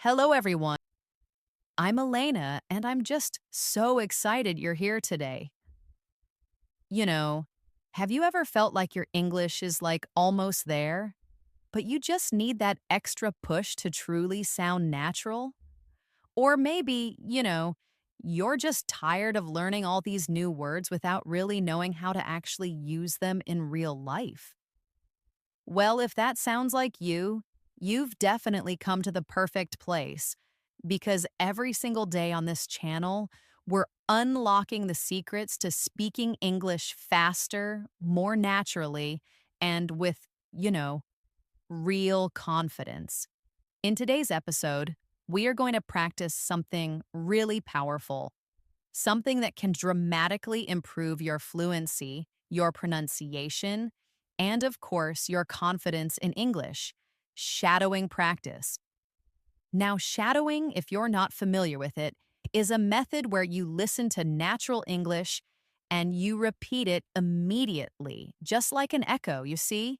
Hello, everyone. I'm Elena, and I'm just so excited you're here today. You know, have you ever felt like your English is like almost there, but you just need that extra push to truly sound natural? Or maybe, you're just tired of learning all these new words without really knowing how to actually use them in real life. Well, if that sounds like you've definitely come to the perfect place because every single day on this channel, we're unlocking the secrets to speaking English faster, more naturally, and with, real confidence. In today's episode, we are going to practice something really powerful, something that can dramatically improve your fluency, your pronunciation, and of course, your confidence in English shadowing practice. Now, shadowing, if you're not familiar with it, is a method where you listen to natural English and you repeat it immediately, just like an echo, you see?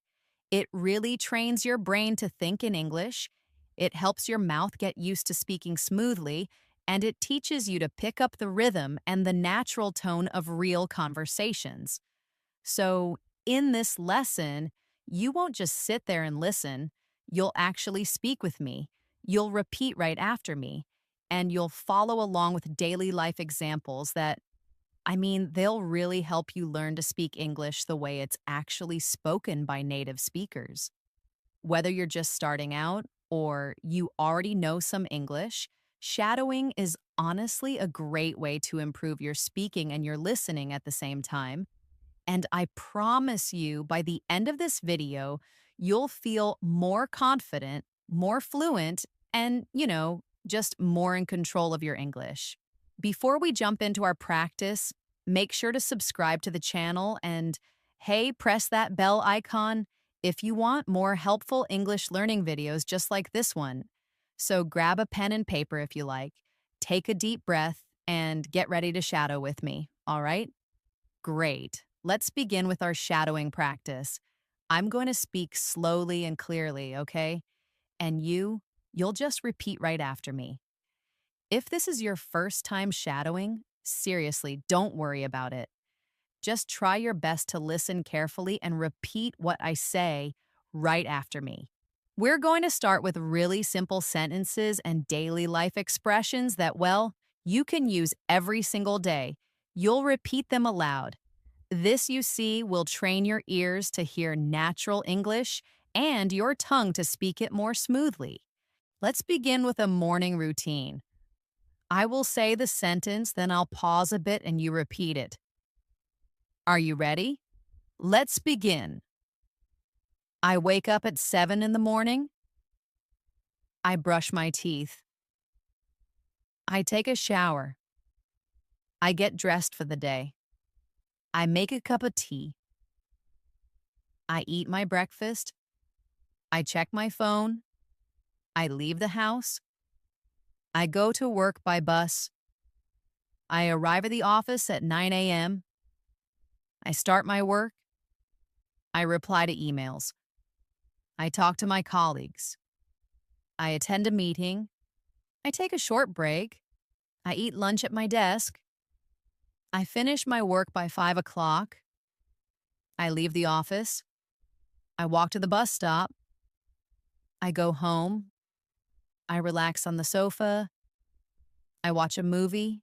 It really trains your brain to think in English, it helps your mouth get used to speaking smoothly, and it teaches you to pick up the rhythm and the natural tone of real conversations. So, in this lesson, you won't just sit there and listen, you'll actually speak with me. You'll repeat right after me, and you'll follow along with daily life examples that, they'll really help you learn to speak English the way it's actually spoken by native speakers. Whether you're just starting out or you already know some English, shadowing is honestly a great way to improve your speaking and your listening at the same time. And I promise you, by the end of this video, you'll feel more confident, more fluent, and, just more in control of your English. Before we jump into our practice, make sure to subscribe to the channel and, hey, press that bell icon if you want more helpful English learning videos just like this one. So grab a pen and paper if you like, take a deep breath, and get ready to shadow with me, all right? Great. Let's begin with our shadowing practice. I'm going to speak slowly and clearly, okay? And you'll just repeat right after me. If this is your first time shadowing, seriously, don't worry about it. Just try your best to listen carefully and repeat what I say right after me. We're going to start with really simple sentences and daily life expressions that, well, you can use every single day. You'll repeat them aloud. This, you see, will train your ears to hear natural English and your tongue to speak it more smoothly. Let's begin with a morning routine. I will say the sentence, then I'll pause a bit and you repeat it. Are you ready? Let's begin. I wake up at 7 in the morning. I brush my teeth. I take a shower. I get dressed for the day. I make a cup of tea. I eat my breakfast. I check my phone. I leave the house. I go to work by bus. I arrive at the office at 9 a.m. I start my work. I reply to emails. I talk to my colleagues. I attend a meeting. I take a short break. I eat lunch at my desk. I finish my work by 5 o'clock. I leave the office. I walk to the bus stop. I go home. I relax on the sofa. I watch a movie.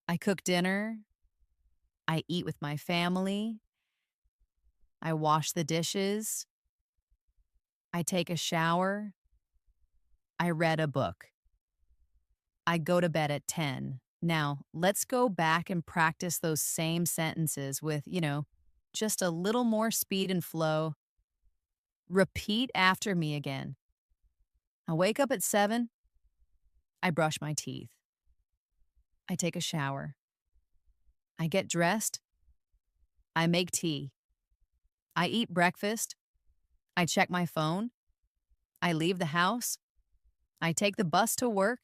I cook dinner. I eat with my family. I wash the dishes. I take a shower. I read a book. I go to bed at 10. Now, let's go back and practice those same sentences with, just a little more speed and flow. Repeat after me again. I wake up at 7. I brush my teeth. I take a shower. I get dressed. I make tea. I eat breakfast. I check my phone. I leave the house. I take the bus to work.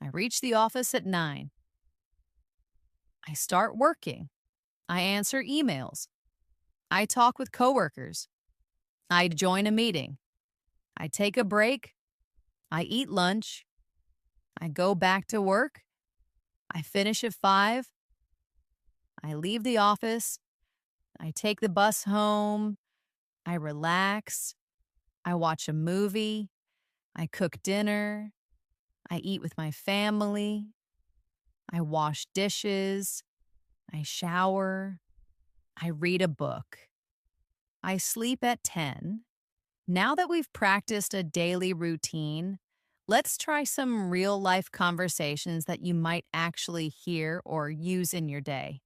I reach the office at 9. I start working. I answer emails. I talk with coworkers. I join a meeting. I take a break. I eat lunch. I go back to work. I finish at 5. I leave the office. I take the bus home. I relax. I watch a movie. I cook dinner. I eat with my family. I wash dishes. I shower. I read a book. I sleep at 10. Now that we've practiced a daily routine, let's try some real life conversations that you might actually hear or use in your day.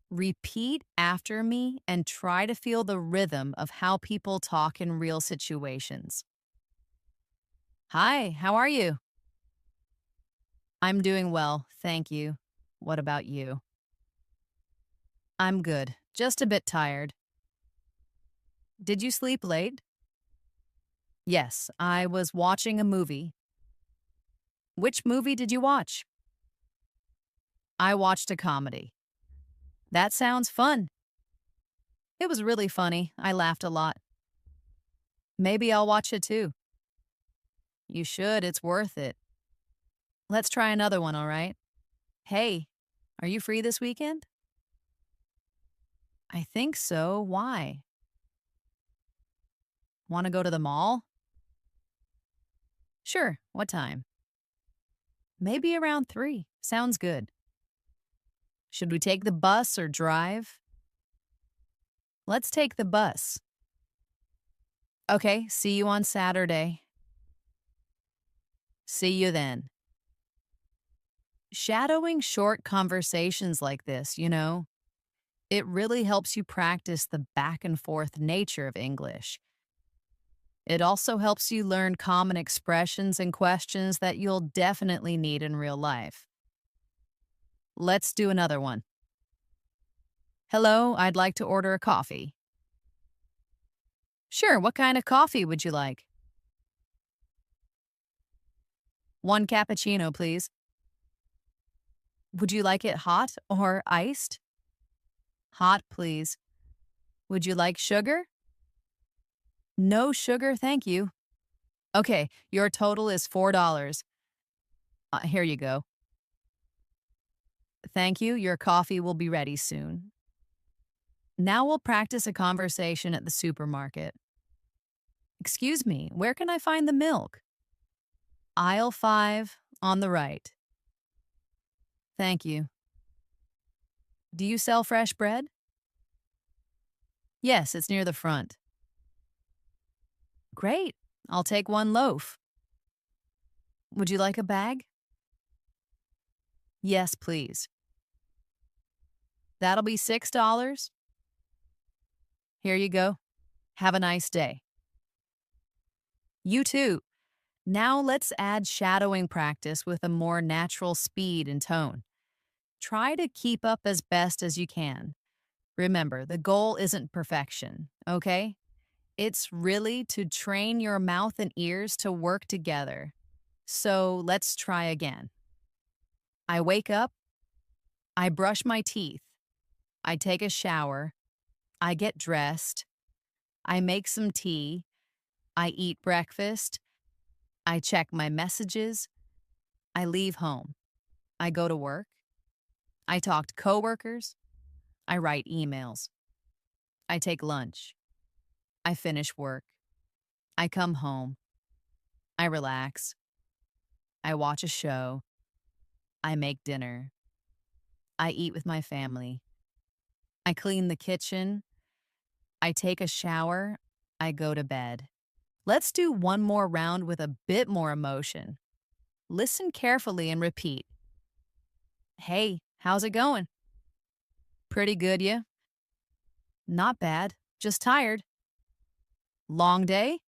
Repeat after me and try to feel the rhythm of how people talk in real situations. Hi, how are you? I'm doing well, thank you. What about you? I'm good, just a bit tired. Did you sleep late? Yes, I was watching a movie. Which movie did you watch? I watched a comedy. That sounds fun. It was really funny. I laughed a lot. Maybe I'll watch it too. You should, it's worth it. Let's try another one, all right? Hey, are you free this weekend? I think so. Why? Want to go to the mall? Sure. What time? Maybe around 3. Sounds good. Should we take the bus or drive? Let's take the bus. Okay, see you on Saturday. See you then. Shadowing short conversations like this, it really helps you practice the back and forth nature of English. It also helps you learn common expressions and questions that you'll definitely need in real life. Let's do another one. Hello, I'd like to order a coffee. Sure, what kind of coffee would you like? 1 cappuccino, please. Would you like it hot or iced? Hot, please. Would you like sugar? No sugar, thank you. Okay, your total is $4. Here you go. Thank you, your coffee will be ready soon. Now we'll practice a conversation at the supermarket. Excuse me, where can I find the milk? Aisle 5, on the right. Thank you. Do you sell fresh bread? Yes, it's near the front. Great, I'll take 1 loaf. Would you like a bag? Yes, please. That'll be $6. Here you go. Have a nice day. You too. Now let's add shadowing practice with a more natural speed and tone. Try to keep up as best as you can. Remember, the goal isn't perfection, okay? It's really to train your mouth and ears to work together. So let's try again. I wake up, I brush my teeth, I take a shower, I get dressed, I make some tea, I eat breakfast, I check my messages, I leave home, I go to work, I talk to coworkers, I write emails, I take lunch, I finish work, I come home, I relax, I watch a show, I make dinner, I eat with my family, I clean the kitchen, I take a shower, I go to bed. Let's do one more round with a bit more emotion. Listen carefully and repeat. Hey, how's it going? Pretty good, yeah? Not bad, just tired. Long day?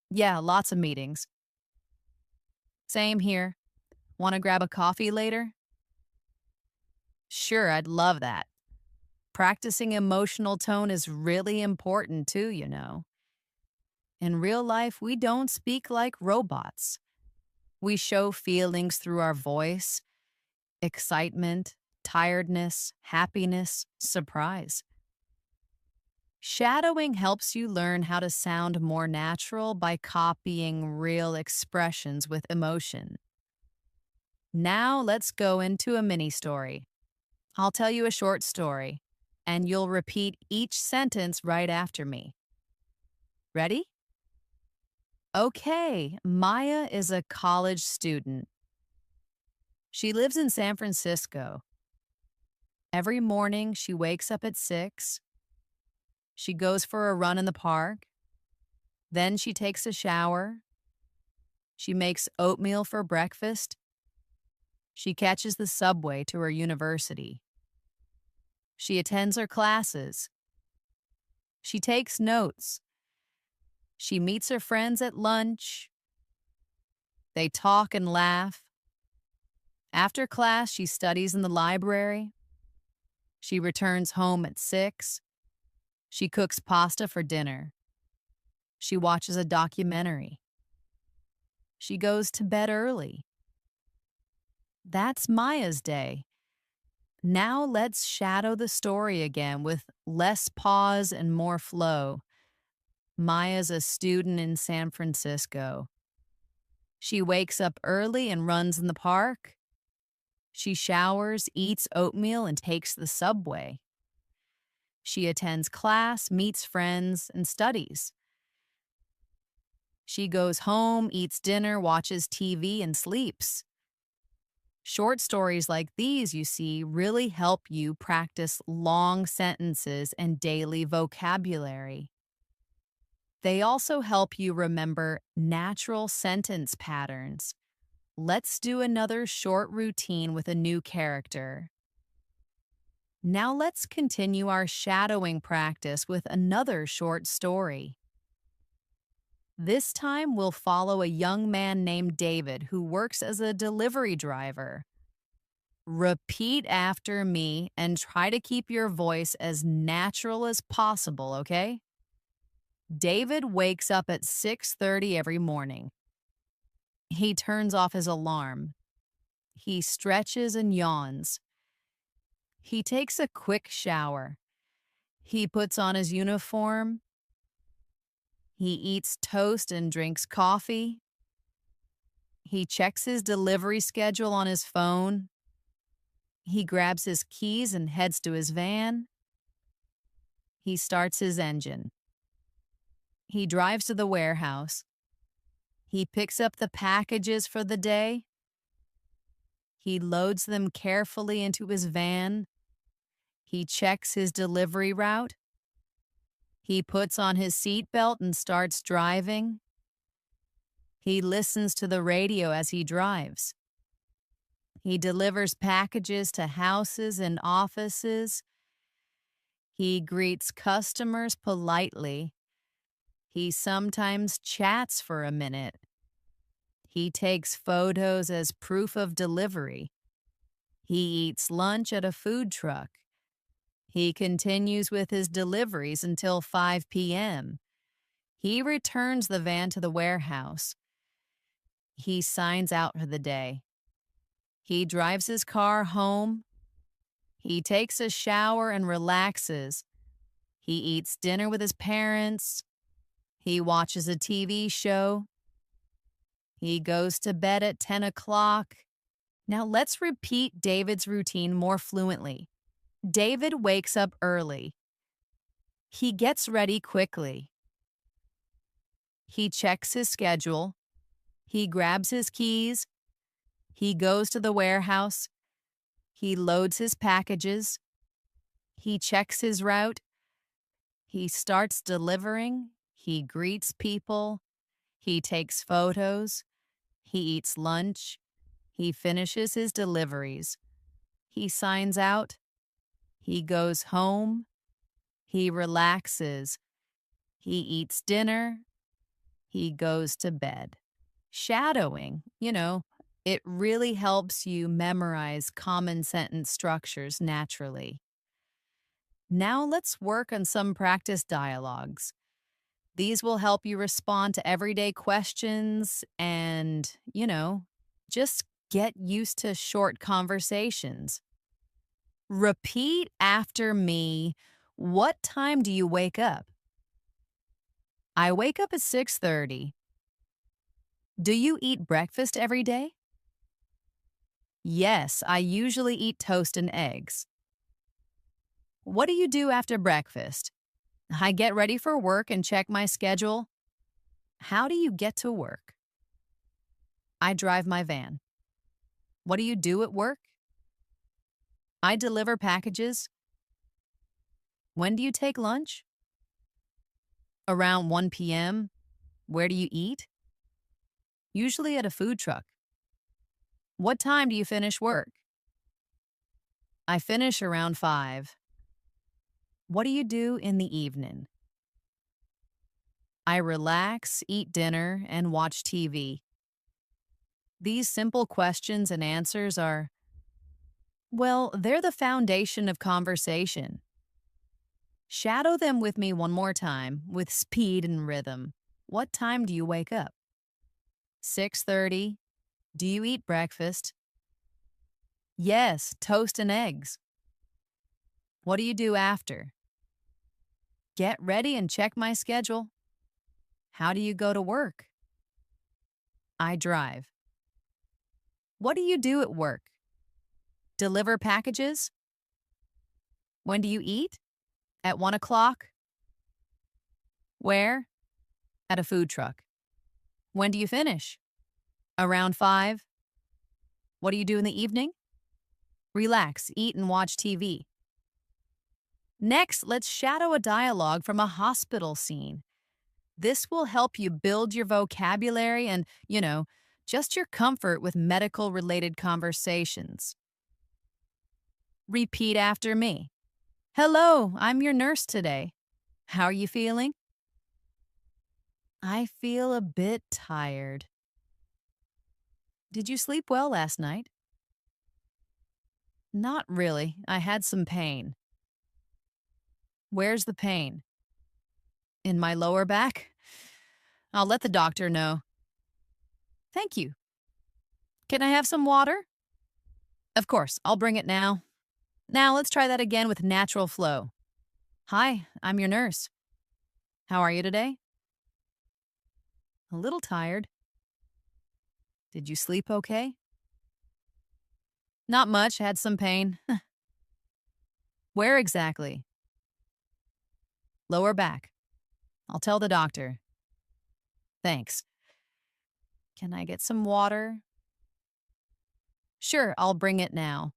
Yeah, lots of meetings. Same here. Want to grab a coffee later? Sure, I'd love that. Practicing emotional tone is really important too. In real life, we don't speak like robots. We show feelings through our voice, excitement, tiredness, happiness, surprise. Shadowing helps you learn how to sound more natural by copying real expressions with emotion. Now let's go into a mini story. I'll tell you a short story, and you'll repeat each sentence right after me. Ready? Okay, Maya is a college student. She lives in San Francisco. Every morning, she wakes up at 6. She goes for a run in the park. Then she takes a shower. She makes oatmeal for breakfast. She catches the subway to her university. She attends her classes. She takes notes. She meets her friends at lunch. They talk and laugh. After class, she studies in the library. She returns home at 6. She cooks pasta for dinner. She watches a documentary. She goes to bed early. That's Maya's day. Now let's shadow the story again with less pause and more flow. Maya's a student in San Francisco. She wakes up early and runs in the park. She showers, eats oatmeal, and takes the subway. She attends class, meets friends, and studies. She goes home, eats dinner, watches TV, and sleeps. Short stories like these, you see, really help you practice long sentences and daily vocabulary. They also help you remember natural sentence patterns. Let's do another short routine with a new character. Now let's continue our shadowing practice with another short story. This time we'll follow a young man named David who works as a delivery driver. Repeat after me and try to keep your voice as natural as possible, okay? David wakes up at 6:30 every morning. He turns off his alarm. He stretches and yawns. He takes a quick shower. He puts on his uniform. He eats toast and drinks coffee. He checks his delivery schedule on his phone. He grabs his keys and heads to his van. He starts his engine. He drives to the warehouse. He picks up the packages for the day. He loads them carefully into his van. He checks his delivery route. He puts on his seatbelt and starts driving. He listens to the radio as he drives. He delivers packages to houses and offices. He greets customers politely. He sometimes chats for a minute. He takes photos as proof of delivery. He eats lunch at a food truck. He continues with his deliveries until 5 p.m. He returns the van to the warehouse. He signs out for the day. He drives his car home. He takes a shower and relaxes. He eats dinner with his parents. He watches a TV show. He goes to bed at 10 o'clock. Now let's repeat David's routine more fluently. David wakes up early. He gets ready quickly. He checks his schedule. He grabs his keys. He goes to the warehouse. He loads his packages. He checks his route. He starts delivering. He greets people. He takes photos. He eats lunch. He finishes his deliveries. He signs out. He goes home. He relaxes. He eats dinner. He goes to bed. Shadowing, it really helps you memorize common sentence structures naturally. Now let's work on some practice dialogues. These will help you respond to everyday questions and, just get used to short conversations. Repeat after me What time do you wake up? I wake up at 6:30. Do you eat breakfast every day? Yes, I usually eat toast and eggs. What do you do after breakfast? I get ready for work and check my schedule. How do you get to work? I drive my van. What do you do at work? I deliver packages. When do you take lunch? Around 1 p.m. Where do you eat? Usually at a food truck. What time do you finish work? I finish around 5. What do you do in the evening? I relax, eat dinner, and watch TV. These simple questions and answers are, well, they're the foundation of conversation. Shadow them with me one more time with speed and rhythm. What time do you wake up? 6:30. Do you eat breakfast? Yes, toast and eggs. What do you do after? Get ready and check my schedule. How do you go to work? I drive. What do you do at work? Deliver packages? When do you eat? At 1 o'clock? Where? At a food truck. When do you finish? Around 5. What do you do in the evening? Relax, eat, and watch TV. Next, let's shadow a dialogue from a hospital scene. This will help you build your vocabulary and, just your comfort with medical-related conversations. Repeat after me. Hello, I'm your nurse today. How are you feeling? I feel a bit tired. Did you sleep well last night? Not really. I had some pain. Where's the pain? In my lower back? I'll let the doctor know. Thank you. Can I have some water? Of course, I'll bring it now. Now let's try that again with natural flow. Hi, I'm your nurse. How are you today? A little tired. Did you sleep okay? Not much, had some pain. Where exactly? Lower back. I'll tell the doctor. Thanks. Can I get some water? Sure, I'll bring it now.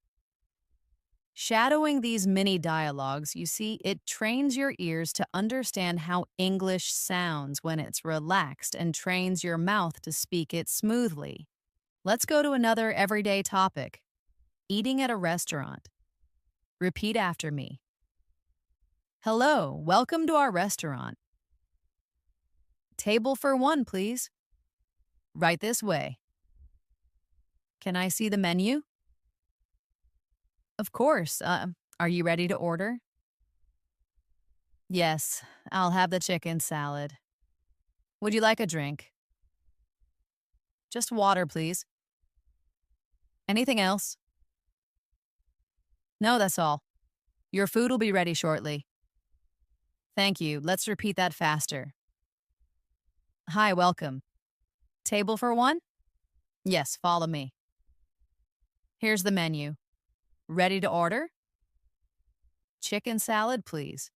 Shadowing these mini dialogues, you see, it trains your ears to understand how English sounds when it's relaxed and trains your mouth to speak it smoothly. Let's go to another everyday topic. Eating at a restaurant. Repeat after me. Hello, welcome to our restaurant. Table for one, please. Right this way. Can I see the menu? Of course. Are you ready to order? Yes, I'll have the chicken salad. Would you like a drink? Just water, please. Anything else? No, that's all. Your food will be ready shortly. Thank you. Let's repeat that faster. Hi, welcome. Table for one? Yes, follow me. Here's the menu. Ready to order? Chicken salad, please.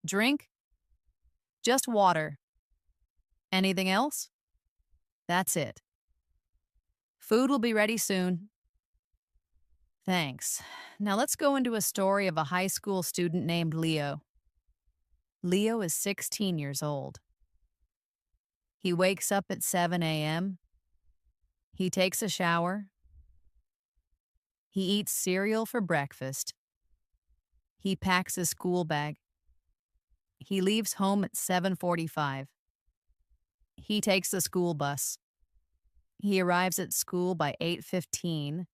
Drink? Just water. Anything else? That's it. Food will be ready soon. Thanks. Now let's go into a story of a high school student named Leo. Leo is 16 years old. He wakes up at 7 a.m. He takes a shower. He eats cereal for breakfast. He packs his school bag. He leaves home at 7:45. He takes the school bus. He arrives at school by 8:15.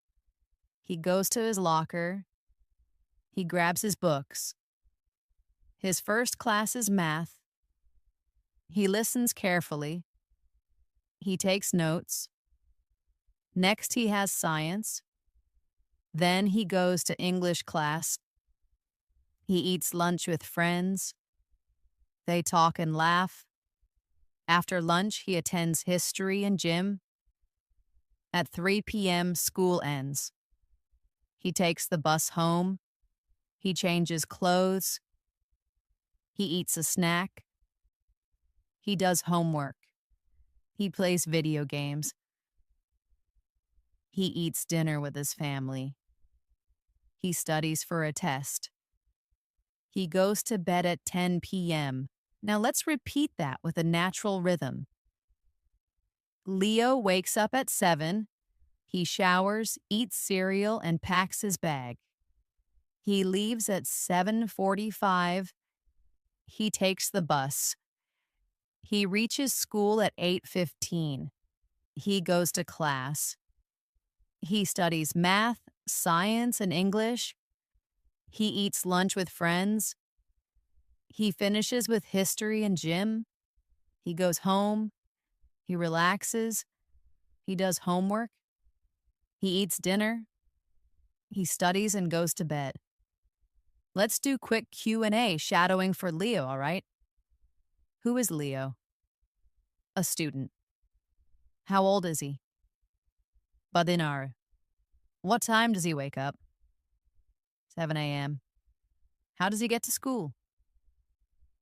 He goes to his locker. He grabs his books. His first class is math. He listens carefully. He takes notes. Next, he has science. Then he goes to English class. He eats lunch with friends. They talk and laugh. After lunch, he attends history and gym. At 3 p.m., school ends. He takes the bus home. He changes clothes. He eats a snack. He does homework. He plays video games. He eats dinner with his family. He studies for a test. He goes to bed at 10 p.m. Now let's repeat that with a natural rhythm. Leo wakes up at 7. He showers, eats cereal, and packs his bag. He leaves at 7:45. He takes the bus. He reaches school at 8:15. He goes to class. He studies math, science, and English. He eats lunch with friends. He finishes with history and gym. He goes home. He relaxes. He does homework. He eats dinner. He studies and goes to bed. Let's do quick Q&A shadowing for Leo, all right? Who is Leo? A student. How old is he? Badinar. What time does he wake up? 7 a.m. How does he get to school?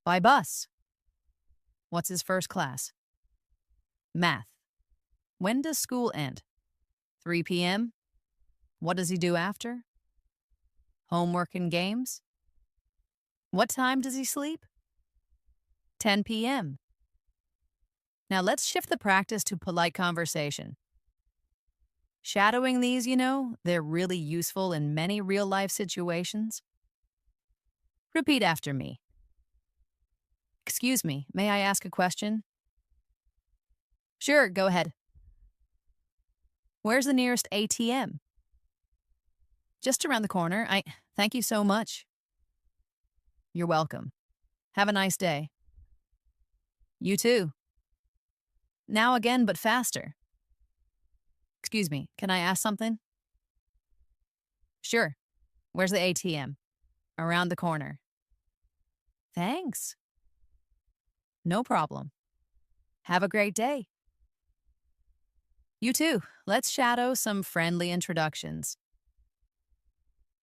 By bus. What's his first class? Math. When does school end? 3 p.m. What does he do after? Homework and games. What time does he sleep? 10 p.m. Now let's shift the practice to polite conversation. Shadowing these, they're really useful in many real-life situations. Repeat after me. Excuse me, may I ask a question? Sure, go ahead. Where's the nearest ATM? Just around the corner. Thank you so much. You're welcome. Have a nice day. You too. Now again, but faster. Excuse me, can I ask something? Sure. Where's the ATM? Around the corner. Thanks. No problem. Have a great day. You too. Let's shadow some friendly introductions.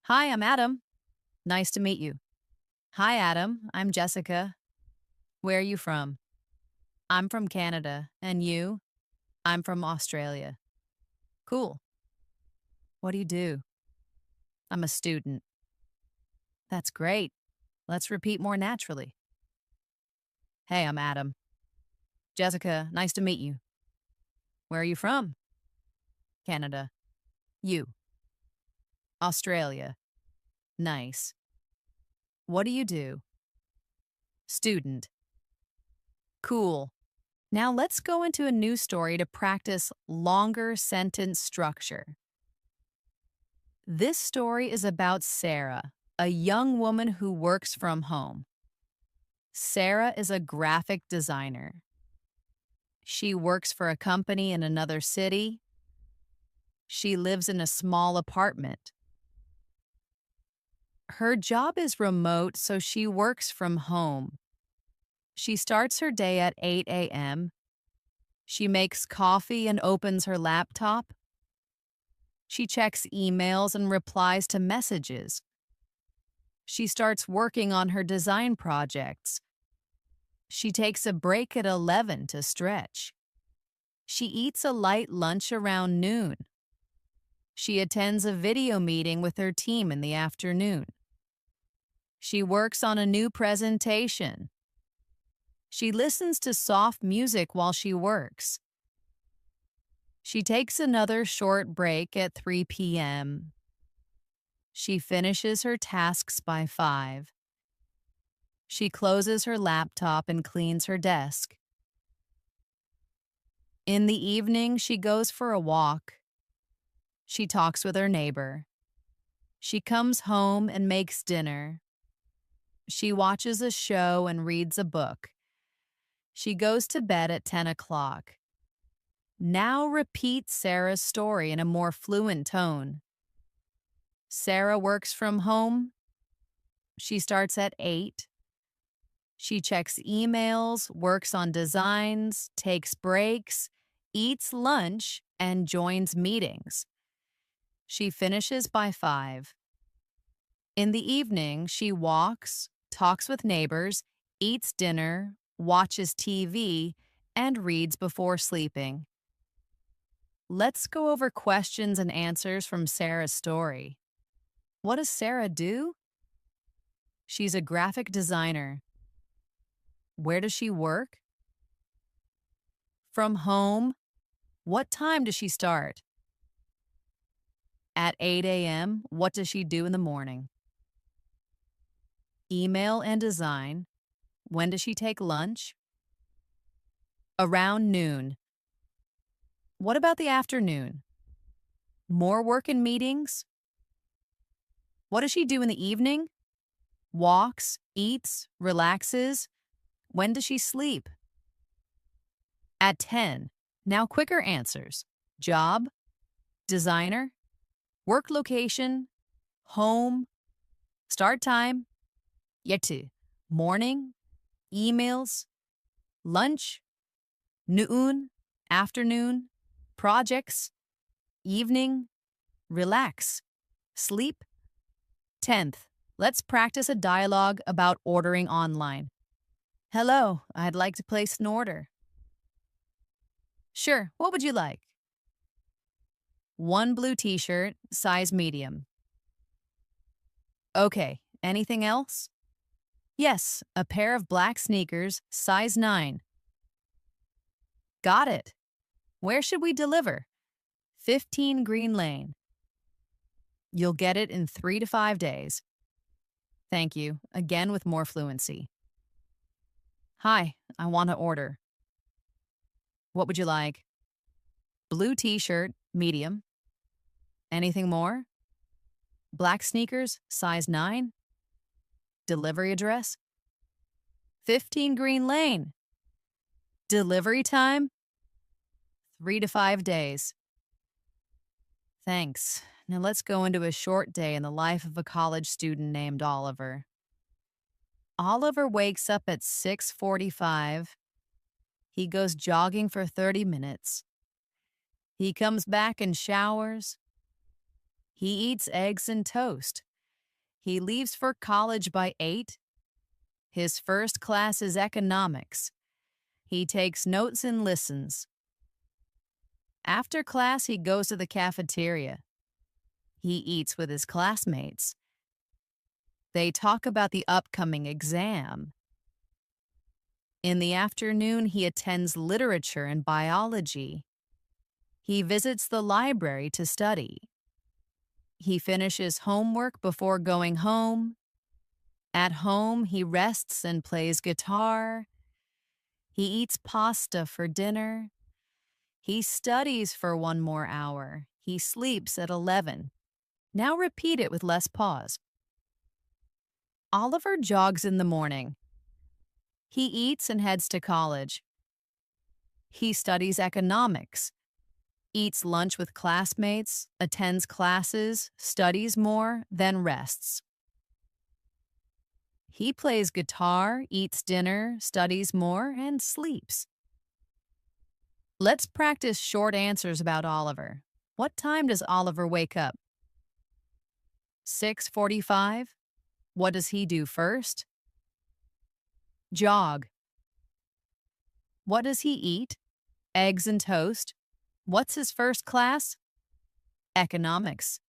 Hi, I'm Adam. Nice to meet you. Hi, Adam. I'm Jessica. Where are you from? I'm from Canada. And you? I'm from Australia. Cool. What do you do? I'm a student. That's great. Let's repeat more naturally. Hey, I'm Adam. Jessica, nice to meet you. Where are you from? Canada. You. Australia. Nice. What do you do? Student. Cool. Now let's go into a new story to practice longer sentence structure. This story is about Sarah, a young woman who works from home. Sarah is a graphic designer. She works for a company in another city. She lives in a small apartment. Her job is remote, so she works from home. She starts her day at 8 a.m. She makes coffee and opens her laptop. She checks emails and replies to messages. She starts working on her design projects. She takes a break at 11 to stretch. She eats a light lunch around noon. She attends a video meeting with her team in the afternoon. She works on a new presentation. She listens to soft music while she works. She takes another short break at 3 p.m. She finishes her tasks by 5. She closes her laptop and cleans her desk. In the evening, she goes for a walk. She talks with her neighbor. She comes home and makes dinner. She watches a show and reads a book. She goes to bed at 10 o'clock. Now repeat Sarah's story in a more fluent tone. Sarah works from home. She starts at 8. She checks emails, works on designs, takes breaks, eats lunch, and joins meetings. She finishes by 5. In the evening, she walks, talks with neighbors, eats dinner, watches TV, and reads before sleeping. Let's go over questions and answers from Sarah's story. What does Sarah do? She's a graphic designer. Where does she work? From home. What time does she start? At 8 a.m., what does she do in the morning? Email and design. When does she take lunch? Around noon. What about the afternoon? More work and meetings? What does she do in the evening? Walks, eats, relaxes. When does she sleep? At 10. Now quicker answers. Job, designer, work location, home, start time, yetu, morning, emails, lunch, noon, afternoon, projects, evening, relax, sleep. 10th, let's practice a dialogue about ordering online. Hello, I'd like to place an order. Sure, what would you like? One blue t-shirt, size medium. Okay, anything else? Yes, a pair of black sneakers, size 9. Got it. Where should we deliver? 15 Green Lane. You'll get it in 3 to 5 days. Thank you, again with more fluency. Hi, I want to order. What would you like? Blue t-shirt, medium. Anything more? Black sneakers, size 9. Delivery address? 15 Green Lane. Delivery time? 3 to 5 days. Thanks. Now let's go into a short day in the life of a college student named Oliver. Oliver wakes up at 6:45. He goes jogging for 30 minutes. He comes back and showers. He eats eggs and toast. He leaves for college by 8. His first class is economics. He takes notes and listens. After class, he goes to the cafeteria. He eats with his classmates. They talk about the upcoming exam. In the afternoon, he attends literature and biology. He visits the library to study. He finishes homework before going home. At home, he rests and plays guitar. He eats pasta for dinner. He studies for 1 more hour. He sleeps at 11. Now repeat it with less pause. Oliver jogs in the morning. He eats and heads to college. He studies economics, eats lunch with classmates, attends classes, studies more, then rests. He plays guitar, eats dinner, studies more, and sleeps. Let's practice short answers about Oliver. What time does Oliver wake up? 6:45. What does he do first? Jog. What does he eat? Eggs and toast. What's his first class? Economics.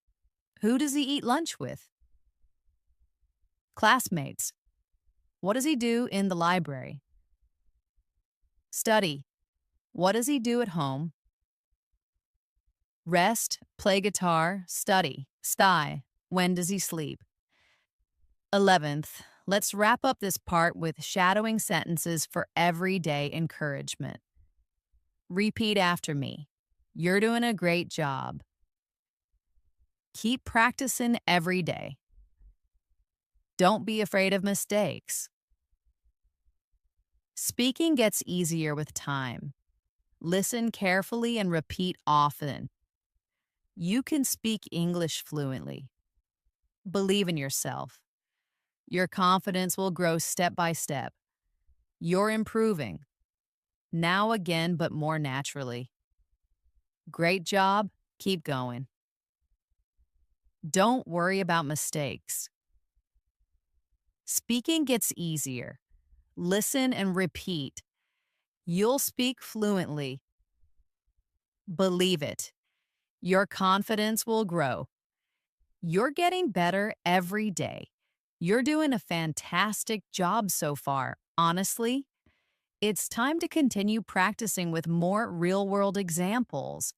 Who does he eat lunch with? Classmates. What does he do in the library? Study. What does he do at home? Rest, play guitar, study, sty. When does he sleep? 11th, let's wrap up this part with shadowing sentences for everyday encouragement. Repeat after me. You're doing a great job. Keep practicing every day. Don't be afraid of mistakes. Speaking gets easier with time. Listen carefully and repeat often. You can speak English fluently. Believe in yourself. Your confidence will grow step by step. You're improving, now again, but more naturally. Great job. Keep going. Don't worry about mistakes. Speaking gets easier. Listen and repeat. You'll speak fluently. Believe it. Your confidence will grow. You're getting better every day. You're doing a fantastic job so far. Honestly, it's time to continue practicing with more real world examples.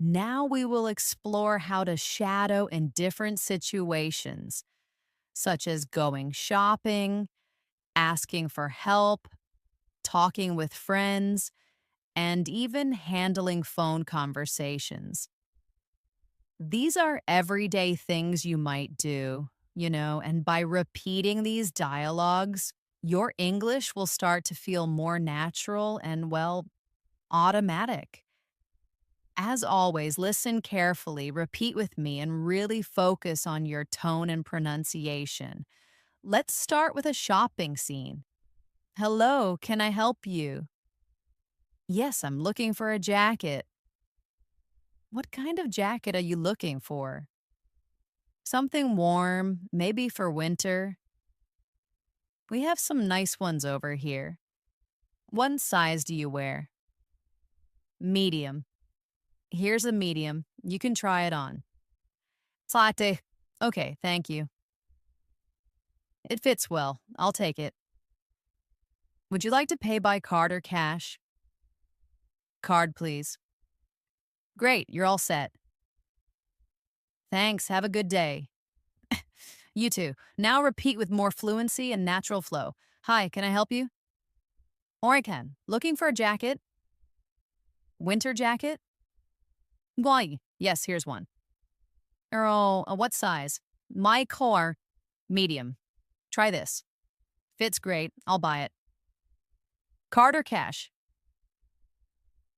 Now we will explore how to shadow in different situations, such as going shopping, asking for help, talking with friends, and even handling phone conversations. These are everyday things you might do, and by repeating these dialogues, your English will start to feel more natural and, well, automatic. As always, listen carefully, repeat with me, and really focus on your tone and pronunciation. Let's start with a shopping scene. Hello, can I help you? Yes, I'm looking for a jacket. What kind of jacket are you looking for? Something warm, maybe for winter. We have some nice ones over here. What size do you wear? Medium. Here's a medium. You can try it on. Latte. Okay, thank you. It fits well. I'll take it. Would you like to pay by card or cash? Card, please. Great, you're all set. Thanks, have a good day. You too. Now repeat with more fluency and natural flow. Hi, can I help you? Or I can. Looking for a jacket? Winter jacket? Why? Yes, here's one. Oh, what size? My core, medium. Try this. Fits great. I'll buy it. Card or cash?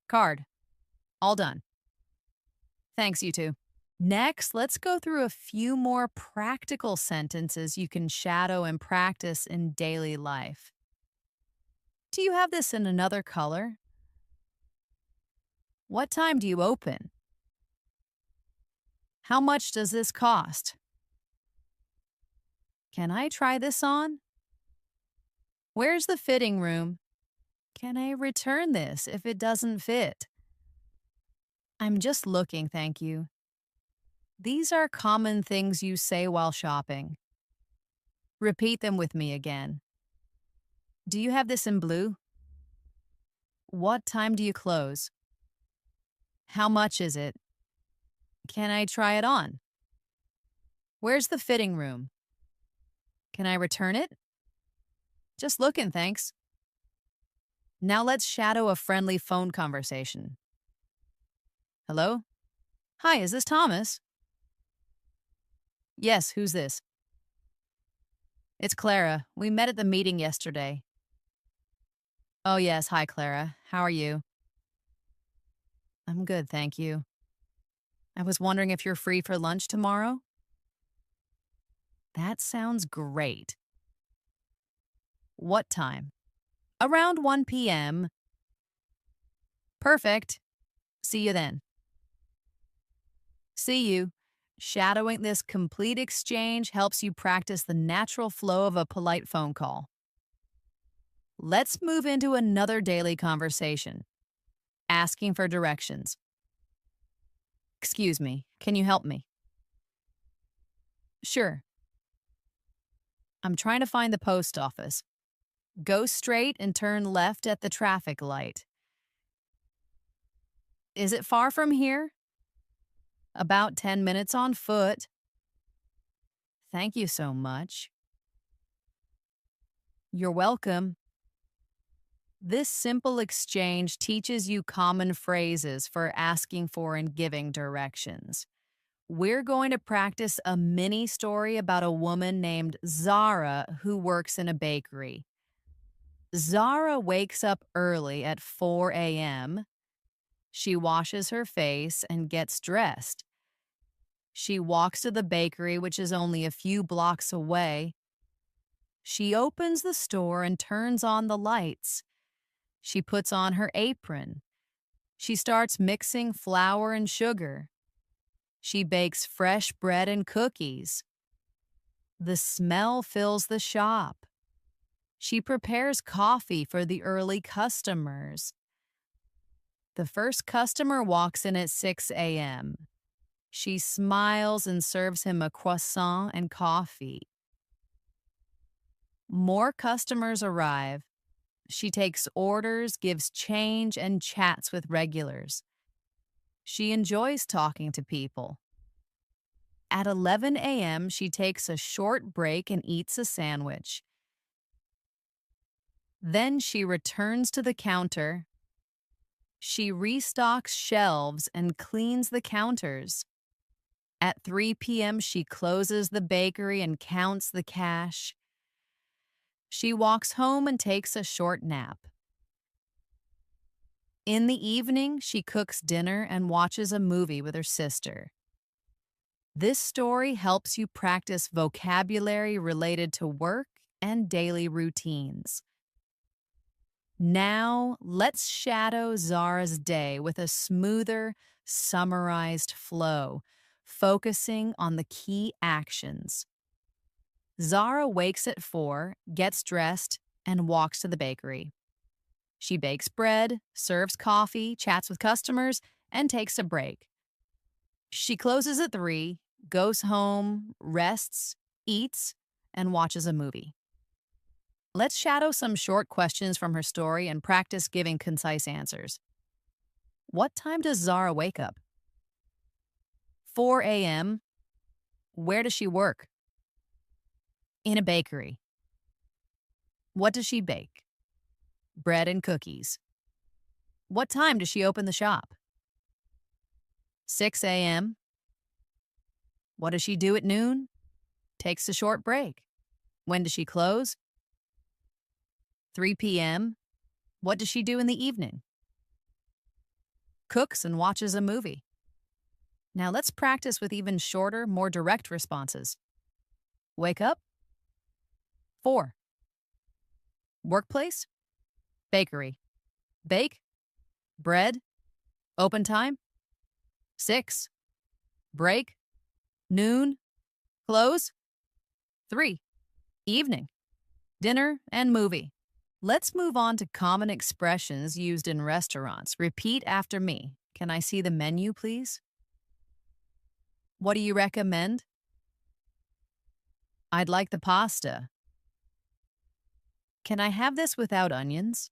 Card. All done. Thanks, you too. Next, let's go through a few more practical sentences you can shadow and practice in daily life. Do you have this in another color? What time do you open? How much does this cost? Can I try this on? Where's the fitting room? Can I return this if it doesn't fit? I'm just looking, thank you. These are common things you say while shopping. Repeat them with me again. Do you have this in blue? What time do you close? How much is it? Can I try it on? Where's the fitting room? Can I return it? Just looking, thanks. Now let's shadow a friendly phone conversation. Hello? Hi, is this Thomas? Yes, who's this? It's Clara. We met at the meeting yesterday. Oh, yes. Hi, Clara. How are you? I'm good, thank you. I was wondering if you're free for lunch tomorrow? That sounds great. What time? Around 1 p.m. Perfect. See you then. See you. Shadowing this complete exchange helps you practice the natural flow of a polite phone call. Let's move into another daily conversation. Asking for directions. Excuse me, can you help me? Sure. I'm trying to find the post office. Go straight and turn left at the traffic light. Is it far from here? About 10 minutes on foot. Thank you so much. You're welcome. This simple exchange teaches you common phrases for asking for and giving directions. We're going to practice a mini story about a woman named Zara who works in a bakery. Zara wakes up early at 4 a.m. She washes her face and gets dressed. She walks to the bakery, which is only a few blocks away. She opens the store and turns on the lights. She puts on her apron. She starts mixing flour and sugar. She bakes fresh bread and cookies. The smell fills the shop. She prepares coffee for the early customers. The first customer walks in at 6 a.m. She smiles and serves him a croissant and coffee. More customers arrive. She takes orders, gives change, and chats with regulars. She enjoys talking to people. At 11 a.m., she takes a short break and eats a sandwich. Then she returns to the counter. She restocks shelves and cleans the counters. At 3 p.m., she closes the bakery and counts the cash. She walks home and takes a short nap. In the evening, she cooks dinner and watches a movie with her sister. This story helps you practice vocabulary related to work and daily routines. Now, let's shadow Zara's day with a smoother, summarized flow, focusing on the key actions. Zara wakes at 4, gets dressed, and walks to the bakery. She bakes bread, serves coffee, chats with customers, and takes a break. She closes at 3, goes home, rests, eats, and watches a movie. Let's shadow some short questions from her story and practice giving concise answers. What time does Zara wake up? 4 a.m. Where does she work? In a bakery. What does she bake? Bread and cookies. What time does she open the shop? 6 a.m. What does she do at noon? Takes a short break. When does she close? 3 p.m. What does she do in the evening? Cooks and watches a movie. Now let's practice with even shorter, more direct responses. Wake up. 4. Workplace. Bakery. Bake. Bread. Open time. 6. Break. Noon. Close. 3. Evening. Dinner and movie. Let's move on to common expressions used in restaurants. Repeat after me. Can I see the menu, please? What do you recommend? I'd like the pasta. Can I have this without onions?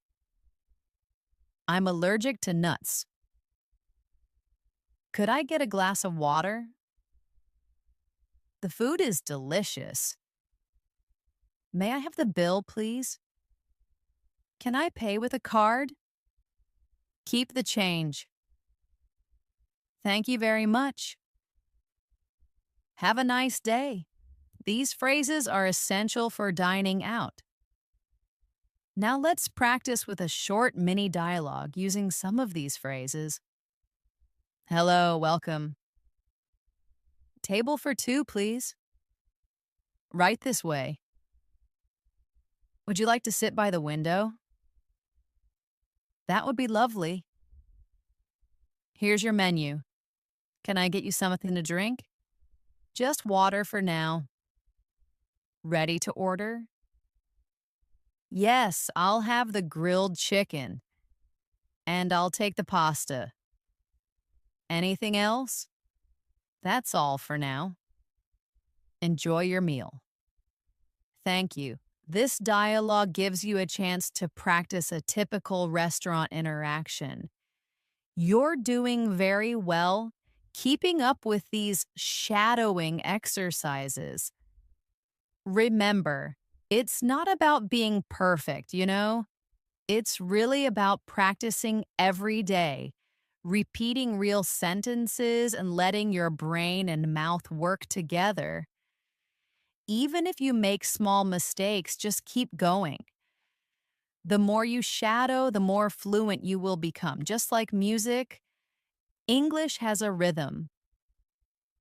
I'm allergic to nuts. Could I get a glass of water? The food is delicious. May I have the bill, please? Can I pay with a card? Keep the change. Thank you very much. Have a nice day. These phrases are essential for dining out. Now let's practice with a short mini dialogue using some of these phrases. Hello, welcome. Table for 2, please. Right this way. Would you like to sit by the window? That would be lovely. Here's your menu. Can I get you something to drink? Just water for now. Ready to order? Yes, I'll have the grilled chicken. And I'll take the pasta. Anything else? That's all for now. Enjoy your meal. Thank you. This dialogue gives you a chance to practice a typical restaurant interaction. You're doing very well keeping up with these shadowing exercises. Remember, it's not about being perfect, It's really about practicing every day, repeating real sentences and letting your brain and mouth work together. Even if you make small mistakes, just keep going. The more you shadow, the more fluent you will become. Just like music, English has a rhythm.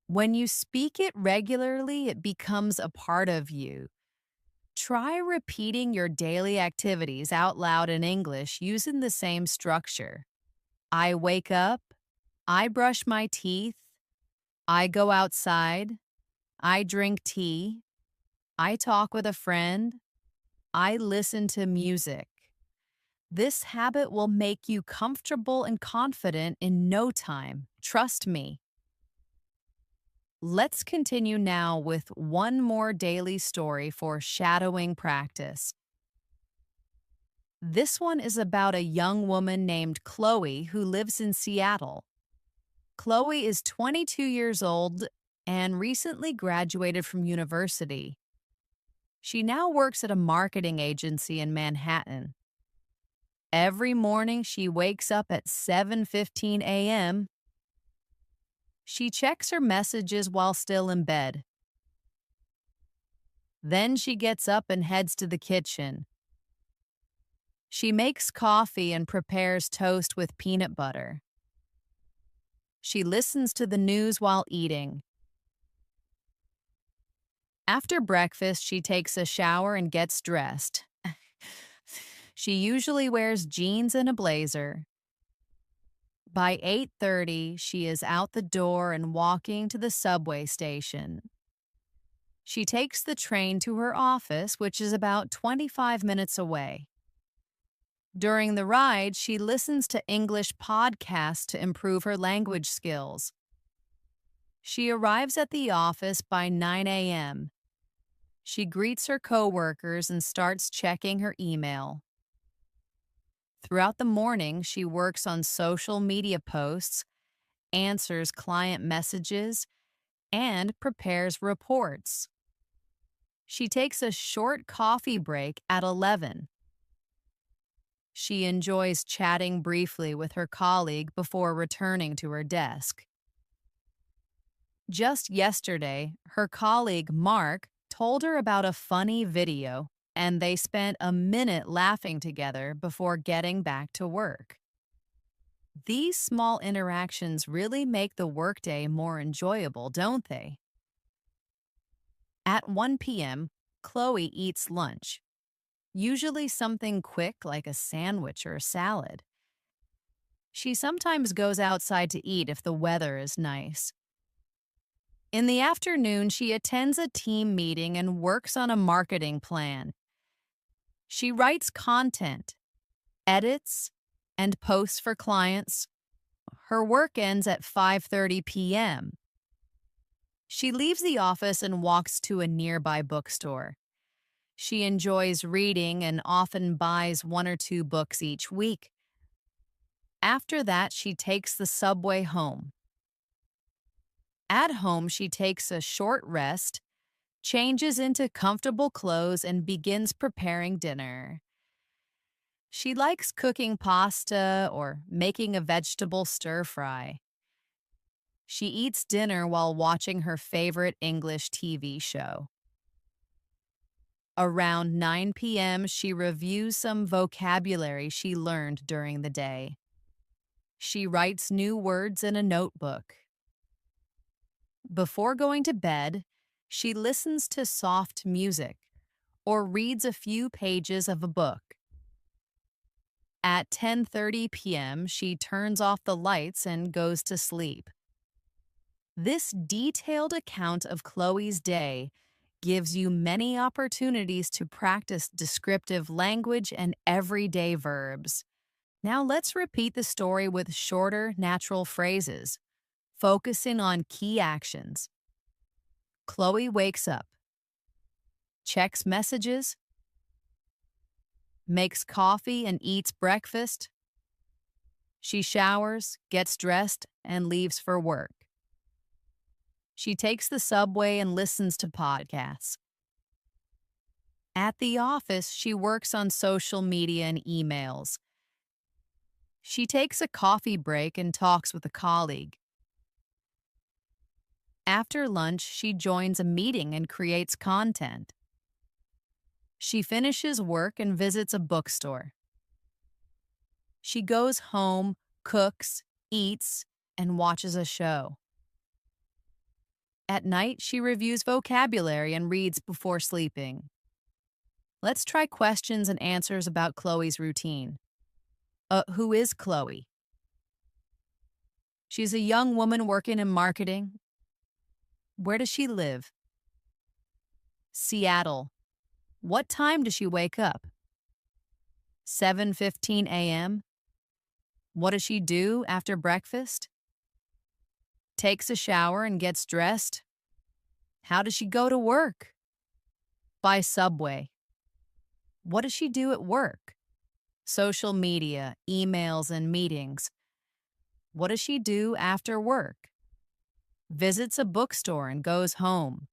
When you speak it regularly, it becomes a part of you. Try repeating your daily activities out loud in English using the same structure. I wake up, I brush my teeth, I go outside, I drink tea, I talk with a friend, I listen to music. This habit will make you comfortable and confident in no time. Trust me. Let's continue now with one more daily story for shadowing practice. This one is about a young woman named Chloe who lives in Seattle. Chloe is 22 years old and recently graduated from university. She now works at a marketing agency in Manhattan. Every morning she wakes up at 7:15 a.m. She checks her messages while still in bed. Then she gets up and heads to the kitchen. She makes coffee and prepares toast with peanut butter. She listens to the news while eating. After breakfast, she takes a shower and gets dressed. She usually wears jeans and a blazer. By 8:30, she is out the door and walking to the subway station. She takes the train to her office, which is about 25 minutes away. During the ride, she listens to English podcasts to improve her language skills. She arrives at the office by 9 a.m. She greets her coworkers and starts checking her email. Throughout the morning, she works on social media posts, answers client messages, and prepares reports. She takes a short coffee break at 11. She enjoys chatting briefly with her colleague before returning to her desk. Just yesterday, her colleague Mark told her about a funny video, and they spent a minute laughing together before getting back to work. These small interactions really make the workday more enjoyable, don't they? At 1 p.m., Chloe eats lunch, usually something quick like a sandwich or a salad. She sometimes goes outside to eat if the weather is nice. In the afternoon, she attends a team meeting and works on a marketing plan. She writes content, edits, and posts for clients. Her work ends at 5:30 p.m. She leaves the office and walks to a nearby bookstore. She enjoys reading and often buys 1 or 2 books each week. After that, she takes the subway home. At home, she takes a short rest, changes into comfortable clothes, and begins preparing dinner. She likes cooking pasta or making a vegetable stir-fry. She eats dinner while watching her favorite English TV show. Around 9 p.m., she reviews some vocabulary she learned during the day. She writes new words in a notebook. Before going to bed, she listens to soft music or reads a few pages of a book. At 10:30 p.m., she turns off the lights and goes to sleep. This detailed account of Chloe's day gives you many opportunities to practice descriptive language and everyday verbs. Now let's repeat the story with shorter, natural phrases, focusing on key actions. Chloe wakes up, checks messages, makes coffee and eats breakfast. She showers, gets dressed, and leaves for work. She takes the subway and listens to podcasts. At the office, she works on social media and emails. She takes a coffee break and talks with a colleague. After lunch, she joins a meeting and creates content. She finishes work and visits a bookstore. She goes home, cooks, eats, and watches a show. At night, she reviews vocabulary and reads before sleeping. Let's try questions and answers about Chloe's routine. Who is Chloe? She's a young woman working in marketing. Where does she live? Seattle. What time does she wake up? 7:15 a.m. What does she do after breakfast? Takes a shower and gets dressed. How does she go to work? By subway. What does she do at work? Social media, emails, and meetings. What does she do after work? Visits a bookstore and goes home.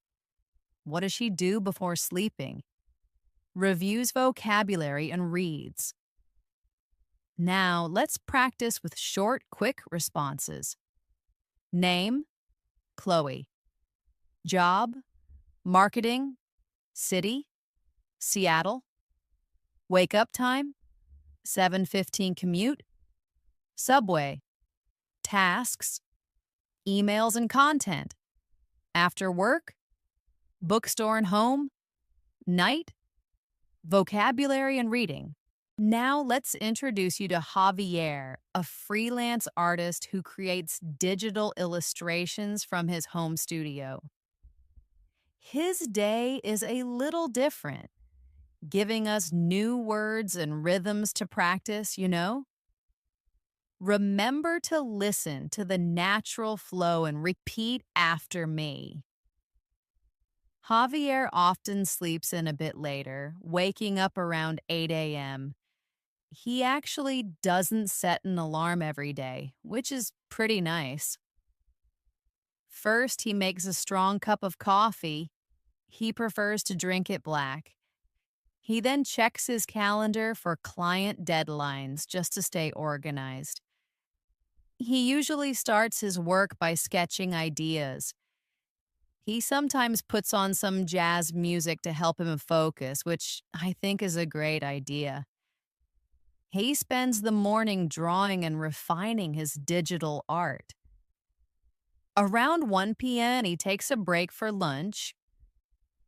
What does she do before sleeping? Reviews vocabulary and reads. Now, let's practice with short, quick responses. Name, Chloe. Job, marketing, city, Seattle. Wake up time, 7:15 commute, subway, tasks, emails and content, after work, bookstore and home, night, vocabulary and reading. Now let's introduce you to Javier, a freelance artist who creates digital illustrations from his home studio. His day is a little different, giving us new words and rhythms to practice. Remember to listen to the natural flow and repeat after me. Javier often sleeps in a bit later, waking up around 8 a.m. He actually doesn't set an alarm every day, which is pretty nice. First, he makes a strong cup of coffee. He prefers to drink it black. He then checks his calendar for client deadlines just to stay organized. He usually starts his work by sketching ideas. He sometimes puts on some jazz music to help him focus, which I think is a great idea. He spends the morning drawing and refining his digital art. Around 1 p.m., he takes a break for lunch.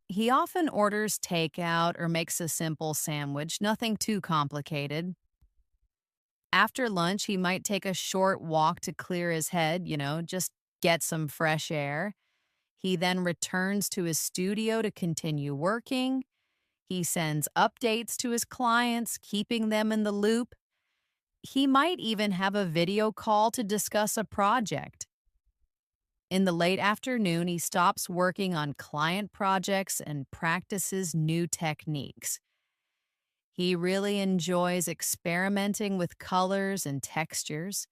He often orders takeout or makes a simple sandwich, nothing too complicated. After lunch, he might take a short walk to clear his head, just get some fresh air. He then returns to his studio to continue working. He sends updates to his clients, keeping them in the loop. He might even have a video call to discuss a project. In the late afternoon, he stops working on client projects and practices new techniques. He really enjoys experimenting with colors and textures.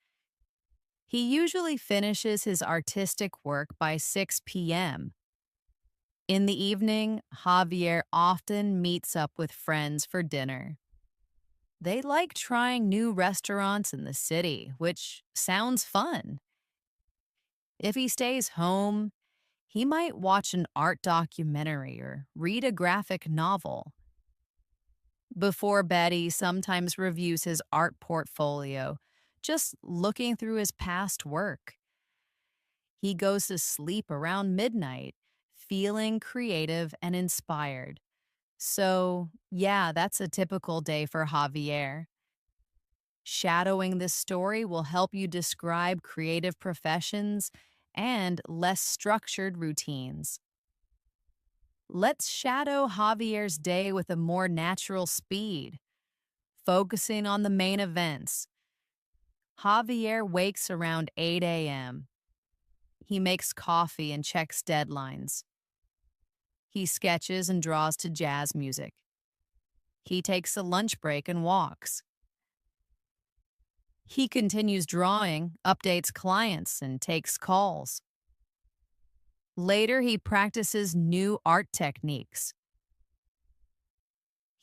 He usually finishes his artistic work by 6 p.m. In the evening, Javier often meets up with friends for dinner. They like trying new restaurants in the city, which sounds fun. If he stays home, he might watch an art documentary or read a graphic novel. Before bed, he sometimes reviews his art portfolio, just looking through his past work. He goes to sleep around midnight, feeling creative and inspired. So, yeah, that's a typical day for Javier. Shadowing this story will help you describe creative professions and less structured routines. Let's shadow Javier's day with a more natural speed, focusing on the main events. Javier wakes around 8 a.m. He makes coffee and checks deadlines. He sketches and draws to jazz music. He takes a lunch break and walks. He continues drawing, updates clients, and takes calls. Later, he practices new art techniques.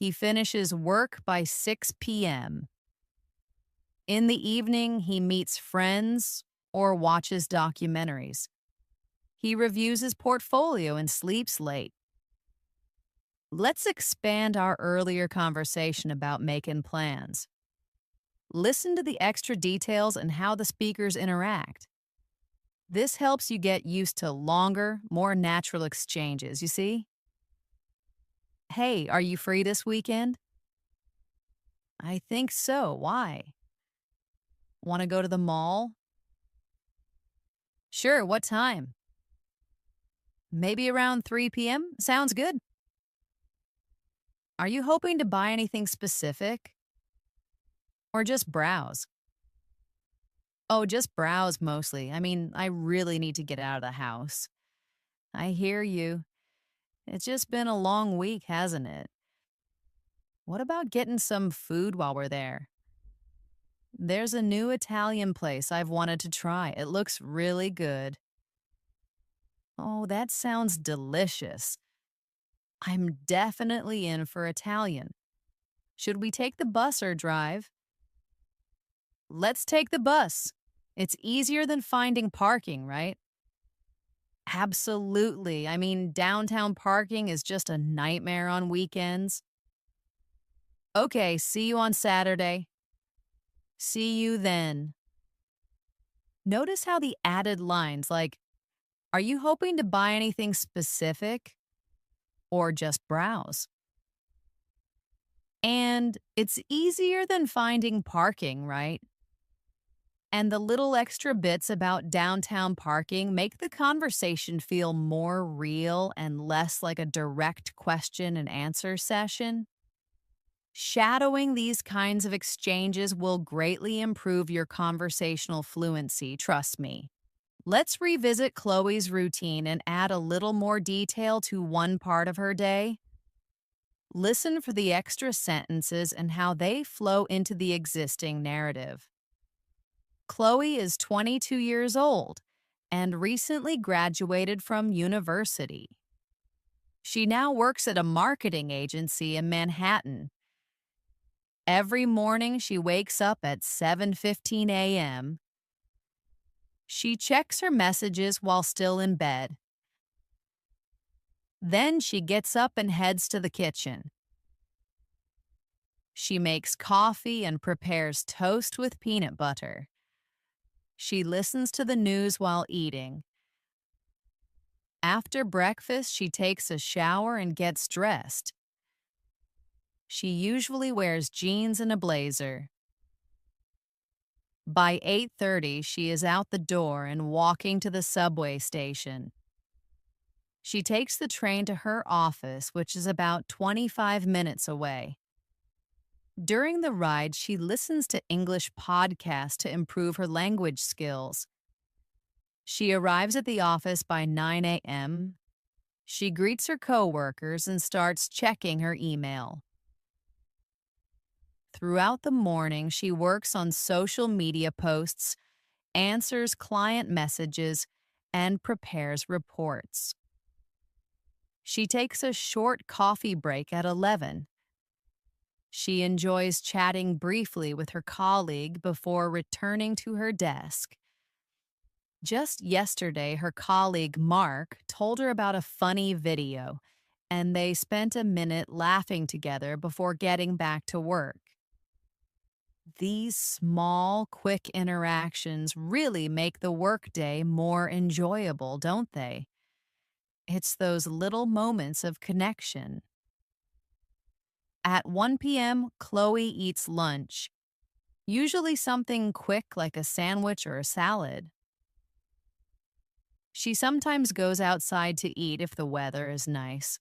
He finishes work by 6 p.m. In the evening, he meets friends or watches documentaries. He reviews his portfolio and sleeps late. Let's expand our earlier conversation about making plans. Listen to the extra details and how the speakers interact. This helps you get used to longer, more natural exchanges, you see? Hey, are you free this weekend? I think so. Why? Want to go to the mall? Sure, what time? Maybe around 3 p.m.? Sounds good. Are you hoping to buy anything specific or just browse? Oh, just browse mostly. I really need to get out of the house. I hear you. It's just been a long week, hasn't it? What about getting some food while we're there? There's a new Italian place I've wanted to try. It looks really good. Oh, that sounds delicious. I'm definitely in for Italian. Should we take the bus or drive? Let's take the bus. It's easier than finding parking, right? Absolutely. Downtown parking is just a nightmare on weekends. Okay, see you on Saturday. See you then. Notice how the added lines like, are you hoping to buy anything specific or just browse? And it's easier than finding parking, right? And the little extra bits about downtown parking make the conversation feel more real and less like a direct question and answer session. Shadowing these kinds of exchanges will greatly improve your conversational fluency, trust me. Let's revisit Chloe's routine and add a little more detail to one part of her day. Listen for the extra sentences and how they flow into the existing narrative. Chloe is 22 years old and recently graduated from university. She now works at a marketing agency in Manhattan. Every morning she wakes up at 7:15 a.m. She checks her messages while still in bed. Then she gets up and heads to the kitchen. She makes coffee and prepares toast with peanut butter. She listens to the news while eating. After breakfast, she takes a shower and gets dressed. She usually wears jeans and a blazer. By 8:30, she is out the door and walking to the subway station. She takes the train to her office, which is about 25 minutes away. During the ride, she listens to English podcasts to improve her language skills. She arrives at the office by 9 a.m. She greets her coworkers and starts checking her email. Throughout the morning, she works on social media posts, answers client messages, and prepares reports. She takes a short coffee break at 11. She enjoys chatting briefly with her colleague before returning to her desk. Just yesterday, her colleague Mark told her about a funny video, and they spent a minute laughing together before getting back to work. These small, quick interactions really make the workday more enjoyable, don't they? It's those little moments of connection. At 1 p.m., Chloe eats lunch, usually something quick like a sandwich or a salad. She sometimes goes outside to eat if the weather is nice.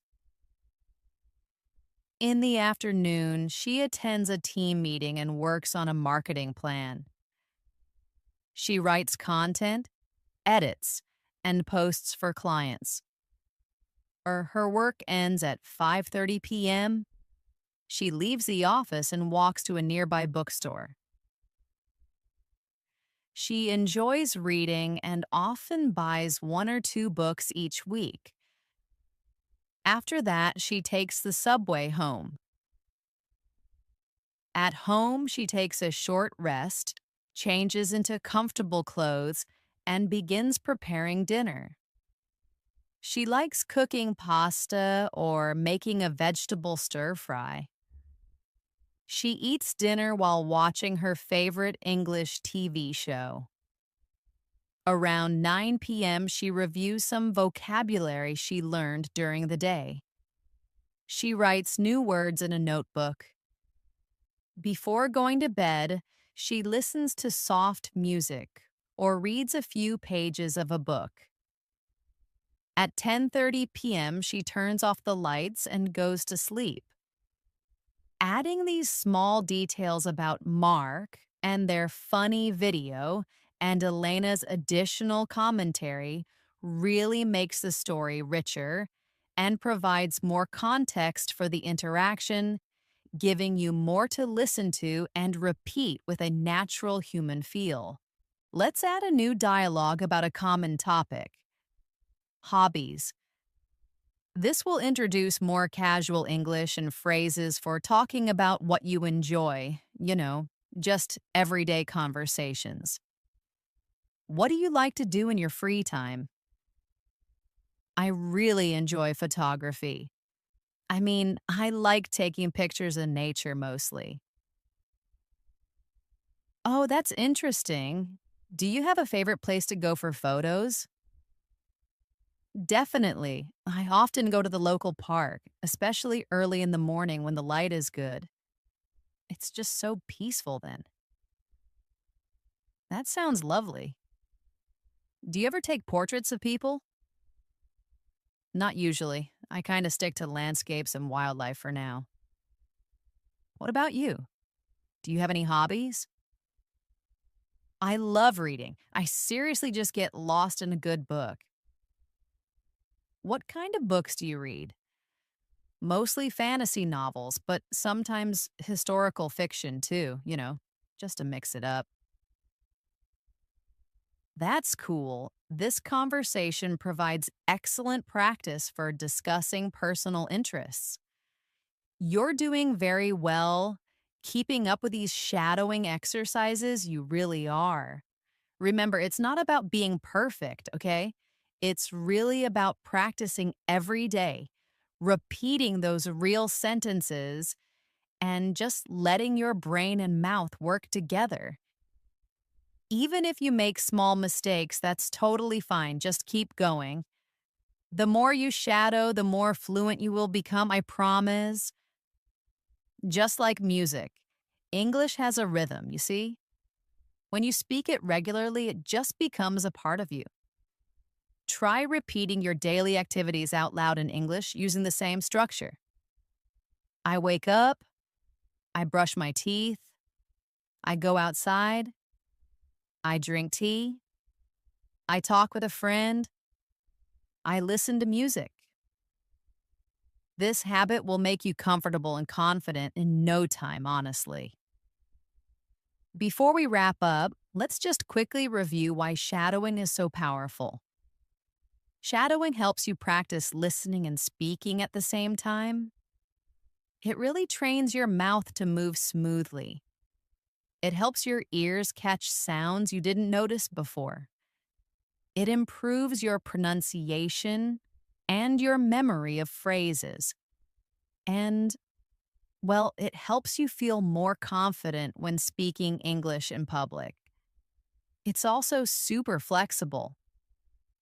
In the afternoon, she attends a team meeting and works on a marketing plan. She writes content, edits, and posts for clients. Her work ends at 5:30 p.m. She leaves the office and walks to a nearby bookstore. She enjoys reading and often buys one or two books each week. After that, she takes the subway home. At home, she takes a short rest, changes into comfortable clothes, and begins preparing dinner. She likes cooking pasta or making a vegetable stir fry. She eats dinner while watching her favorite English TV show. Around 9 p.m., she reviews some vocabulary she learned during the day. She writes new words in a notebook. Before going to bed, she listens to soft music or reads a few pages of a book. At 10:30 p.m., she turns off the lights and goes to sleep. Adding these small details about Mark and their funny video and Elena's additional commentary really makes the story richer and provides more context for the interaction, giving you more to listen to and repeat with a natural human feel. Let's add a new dialogue about a common topic: hobbies. This will introduce more casual English and phrases for talking about what you enjoy, just everyday conversations. What do you like to do in your free time? I really enjoy photography. I like taking pictures in nature mostly. Oh, that's interesting. Do you have a favorite place to go for photos? Definitely. I often go to the local park, especially early in the morning when the light is good. It's just so peaceful then. That sounds lovely. Do you ever take portraits of people? Not usually. I kind of stick to landscapes and wildlife for now. What about you? Do you have any hobbies? I love reading. I seriously just get lost in a good book. What kind of books do you read? Mostly fantasy novels, but sometimes historical fiction too, just to mix it up. That's cool. This conversation provides excellent practice for discussing personal interests. You're doing very well. Keeping up with these shadowing exercises, you really are. Remember, it's not about being perfect, okay? It's really about practicing every day, repeating those real sentences, and just letting your brain and mouth work together. Even if you make small mistakes, that's totally fine. Just keep going. The more you shadow, the more fluent you will become, I promise. Just like music, English has a rhythm, you see? When you speak it regularly, it just becomes a part of you. Try repeating your daily activities out loud in English using the same structure. I wake up, I brush my teeth, I go outside, I drink tea, I talk with a friend, I listen to music. This habit will make you comfortable and confident in no time, honestly. Before we wrap up, let's just quickly review why shadowing is so powerful. Shadowing helps you practice listening and speaking at the same time. It really trains your mouth to move smoothly. It helps your ears catch sounds you didn't notice before. It improves your pronunciation and your memory of phrases. And, well, it helps you feel more confident when speaking English in public. It's also super flexible.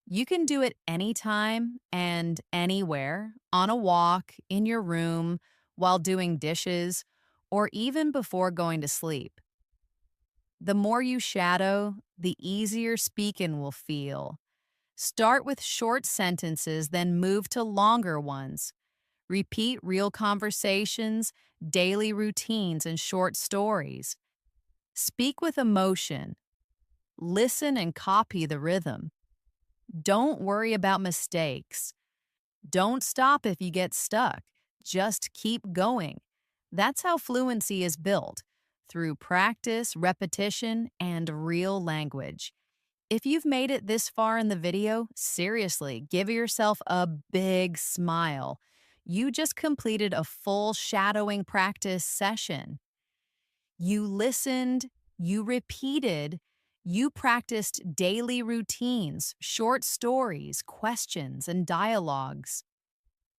You can do it anytime and anywhere, on a walk, in your room, while doing dishes, or even before going to sleep. The more you shadow, the easier speaking will feel. Start with short sentences, then move to longer ones. Repeat real conversations, daily routines, and short stories. Speak with emotion. Listen and copy the rhythm. Don't worry about mistakes. Don't stop if you get stuck. Just keep going. That's how fluency is built, through practice, repetition, and real language. If you've made it this far in the video, seriously, give yourself a big smile. You just completed a full shadowing practice session. You listened, you repeated, you practiced daily routines, short stories, questions, and dialogues.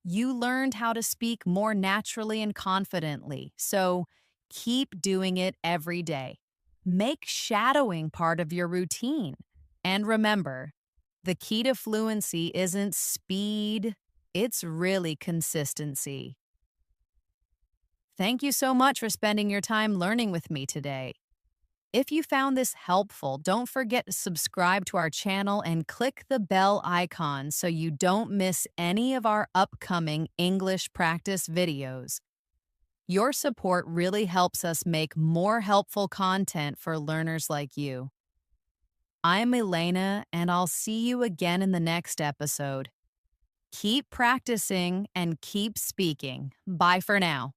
You learned how to speak more naturally and confidently, so keep doing it every day. Make shadowing part of your routine. And remember, the key to fluency isn't speed, it's really consistency. Thank you so much for spending your time learning with me today. If you found this helpful, don't forget to subscribe to our channel and click the bell icon so you don't miss any of our upcoming English practice videos. Your support really helps us make more helpful content for learners like you. I'm Elena, and I'll see you again in the next episode. Keep practicing and keep speaking. Bye for now.